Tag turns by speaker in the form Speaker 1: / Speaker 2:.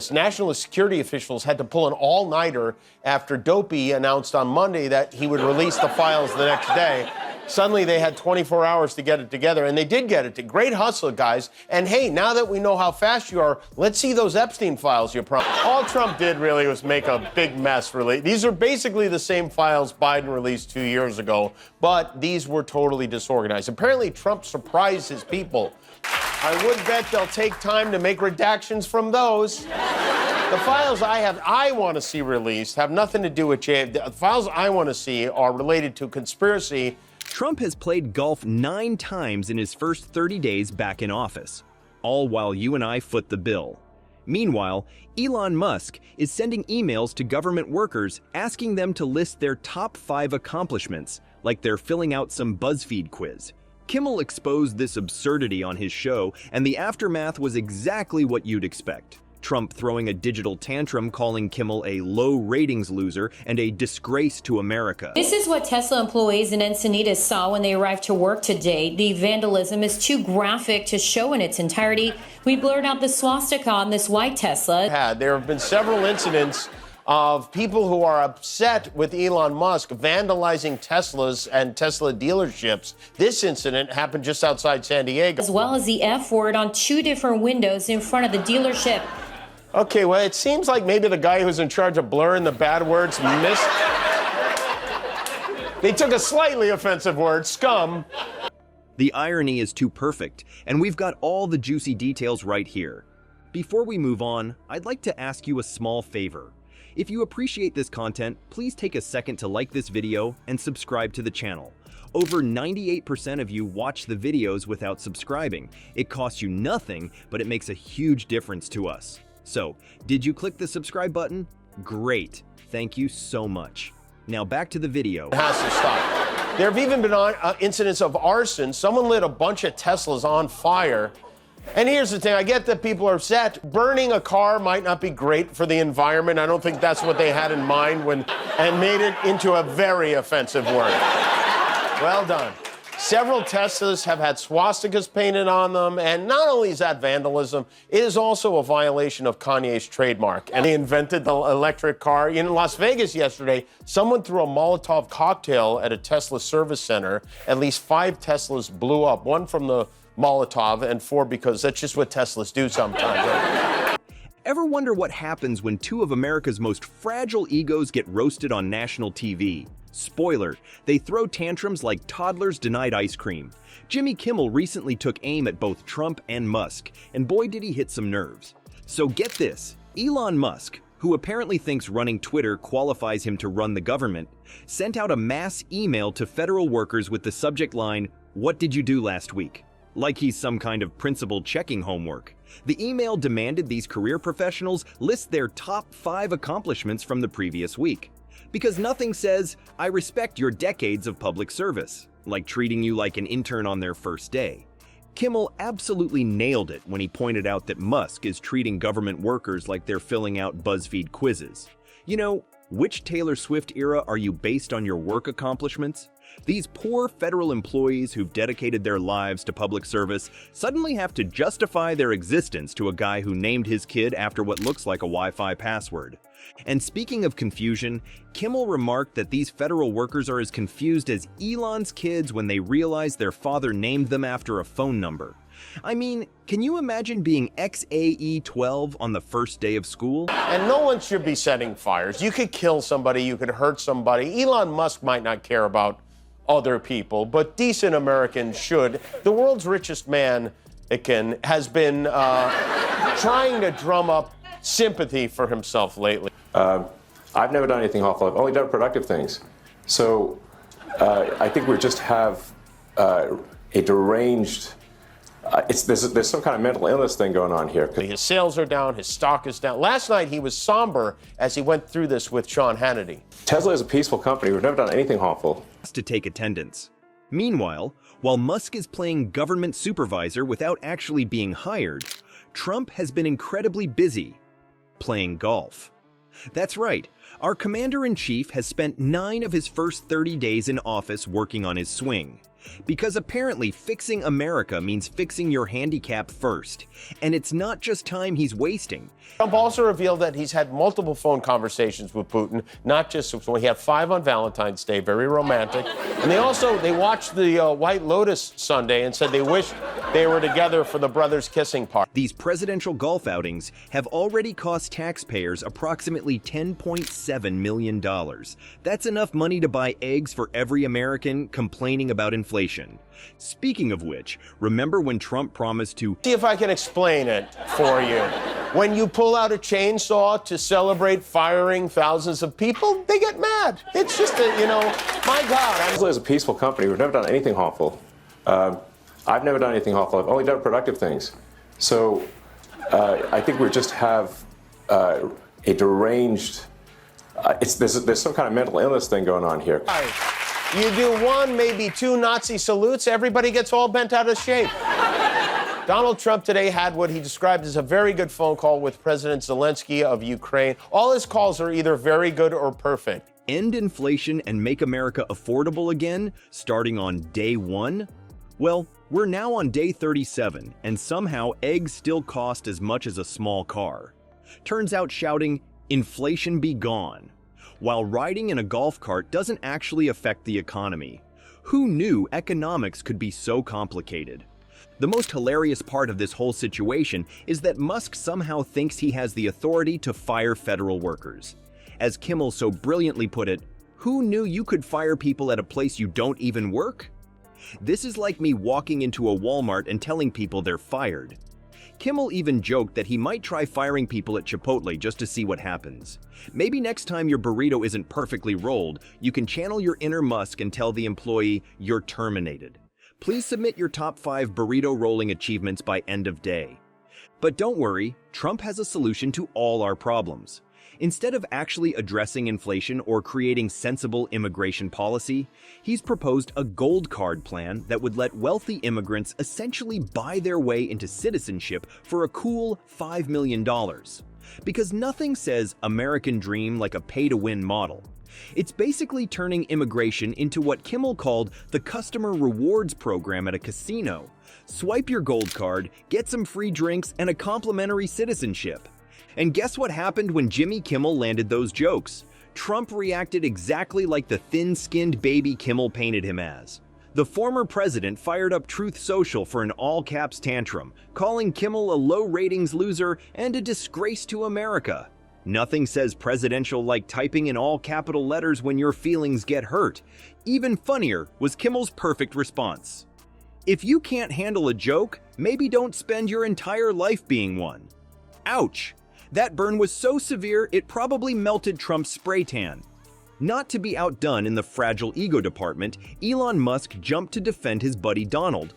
Speaker 1: this. National security officials had to pull an all-nighter after Dopey announced on Monday that he would release the files the next day. Suddenly, they had 24 hours to get it together, and they did get it. Great hustle, guys. And hey, now that we know how fast you are, let's see those Epstein files you promised. All Trump did really was make a big mess, really. These are basically the same files Biden released 2 years ago, but these were totally disorganized. Apparently, Trump surprised his people. I would bet they'll take time to make redactions from those. The files I want to see released have nothing to do with The files I want to see are related to conspiracy.
Speaker 2: Trump has played golf 9 times in his first 30 days back in office, all while you and I foot the bill. Meanwhile, Elon Musk is sending emails to government workers asking them to list their top 5 accomplishments, like they're filling out some BuzzFeed quiz. Kimmel exposed this absurdity on his show, and the aftermath was exactly what you'd expect. Trump throwing a digital tantrum, calling Kimmel a low ratings loser and a disgrace to America.
Speaker 3: This is what Tesla employees in Encinitas saw when they arrived to work today. The vandalism is too graphic to show in its entirety. We blurred out the swastika on this white Tesla.
Speaker 1: There have been several incidents of people who are upset with Elon Musk vandalizing Teslas and Tesla dealerships. This incident happened just outside San Diego.
Speaker 3: As well as the F word on 2 different windows in front of the dealership.
Speaker 1: Okay, well, it seems like maybe the guy who's in charge of blurring the bad words missed. They took a slightly offensive word, scum.
Speaker 2: The irony is too perfect, and we've got all the juicy details right here. Before we move on, I'd like to ask you a small favor. If you appreciate this content, please take a second to like this video and subscribe to the channel. Over 98% of you watch the videos without subscribing. It costs you nothing, but it makes a huge difference to us. So, did you click the subscribe button? Great. Thank you so much. Now back to the video.
Speaker 1: It has to stop. There have even been incidents of arson. Someone lit a bunch of Teslas on fire. And here's the thing, I get that people are upset. Burning a car might not be great for the environment. I don't think that's what they had in mind and made it into a very offensive word. Well done. Several Teslas have had swastikas painted on them, and not only is that vandalism, it is also a violation of Kanye's trademark. And they invented the electric car. In Las Vegas yesterday, someone threw a Molotov cocktail at a Tesla service center. At least 5 Teslas blew up, 1 from the Molotov and 4 because that's just what Teslas do sometimes.
Speaker 2: Ever wonder what happens when 2 of America's most fragile egos get roasted on national TV? Spoiler, they throw tantrums like toddlers denied ice cream. Jimmy Kimmel recently took aim at both Trump and Musk, and boy did he hit some nerves. So get this, Elon Musk, who apparently thinks running Twitter qualifies him to run the government, sent out a mass email to federal workers with the subject line, "What did you do last week?" Like he's some kind of principal checking homework. The email demanded these career professionals list their top 5 accomplishments from the previous week. Because nothing says, "I respect your decades of public service," like treating you like an intern on their first day. Kimmel absolutely nailed it when he pointed out that Musk is treating government workers like they're filling out BuzzFeed quizzes. You know, which Taylor Swift era are you based on your work accomplishments? These poor federal employees who've dedicated their lives to public service suddenly have to justify their existence to a guy who named his kid after what looks like a Wi-Fi password. And speaking of confusion, Kimmel remarked that these federal workers are as confused as Elon's kids when they realize their father named them after a phone number. I mean, can you imagine being XAE12 on the first day of school?
Speaker 1: And no one should be setting fires. You could kill somebody, you could hurt somebody. Elon Musk might not care about other people, but decent Americans should. The world's richest man, has been trying to drum up sympathy for himself lately.
Speaker 4: I've never done anything awful. I've only done productive things. So I think we just have a deranged, there's some kind of mental illness thing going on here.
Speaker 1: His sales are down, his stock is down. Last night he was somber as he went through this with Sean Hannity.
Speaker 4: Tesla is a peaceful company. We've never done anything harmful.
Speaker 2: To take attendance. Meanwhile, while Musk is playing government supervisor without actually being hired, Trump has been incredibly busy playing golf. That's right, our commander-in-chief has spent 9 of his first 30 days in office working on his swing. Because apparently fixing America means fixing your handicap first. And it's not just time he's wasting.
Speaker 1: Trump also revealed that he's had multiple phone conversations with Putin, not just when he had 5 on Valentine's Day, very romantic. And they watched the White Lotus Sunday and said they wish they were together for the brothers kissing party.
Speaker 2: These presidential golf outings have already cost taxpayers approximately $10.7 million. That's enough money to buy eggs for every American complaining about inflation. Speaking of which, remember when Trump promised to
Speaker 1: See if I can explain it for you. When you pull out a chainsaw to celebrate firing thousands of people, they get mad. It's just my God.
Speaker 4: As a peaceful company, we've never done anything harmful. I've never done anything harmful. I've only done productive things. So I think we just have a deranged. There's some kind of mental illness thing going on here.
Speaker 1: You do 1, maybe 2 Nazi salutes, everybody gets all bent out of shape. Donald Trump today had what he described as a very good phone call with President Zelensky of Ukraine. All his calls are either very good or perfect.
Speaker 2: end inflation and make America affordable again starting on day 1? Well, we're now on day 37, and somehow eggs still cost as much as a small car. Turns out shouting, "Inflation be gone," while riding in a golf cart doesn't actually affect the economy. Who knew economics could be so complicated? The most hilarious part of this whole situation is that Musk somehow thinks he has the authority to fire federal workers. As Kimmel so brilliantly put it, who knew you could fire people at a place you don't even work? This is like me walking into a Walmart and telling people they're fired. Kimmel even joked that he might try firing people at Chipotle just to see what happens. Maybe next time your burrito isn't perfectly rolled, you can channel your inner Musk and tell the employee you're terminated. Please submit your top 5 burrito rolling achievements by end of day. But don't worry, Trump has a solution to all our problems. Instead of actually addressing inflation or creating sensible immigration policy, he's proposed a gold card plan that would let wealthy immigrants essentially buy their way into citizenship for a cool $5 million. Because nothing says American dream like a pay-to-win model. It's basically turning immigration into what Kimmel called the customer rewards program at a casino. Swipe your gold card, get some free drinks, and a complimentary citizenship. And guess what happened when Jimmy Kimmel landed those jokes? Trump reacted exactly like the thin-skinned baby Kimmel painted him as. The former president fired up Truth Social for an all-caps tantrum, calling Kimmel a low-ratings loser and a disgrace to America. Nothing says presidential like typing in all capital letters when your feelings get hurt. Even funnier was Kimmel's perfect response. If you can't handle a joke, maybe don't spend your entire life being one. Ouch! That burn was so severe it probably melted Trump's spray tan. Not to be outdone in the fragile ego department, Elon Musk jumped to defend his buddy Donald,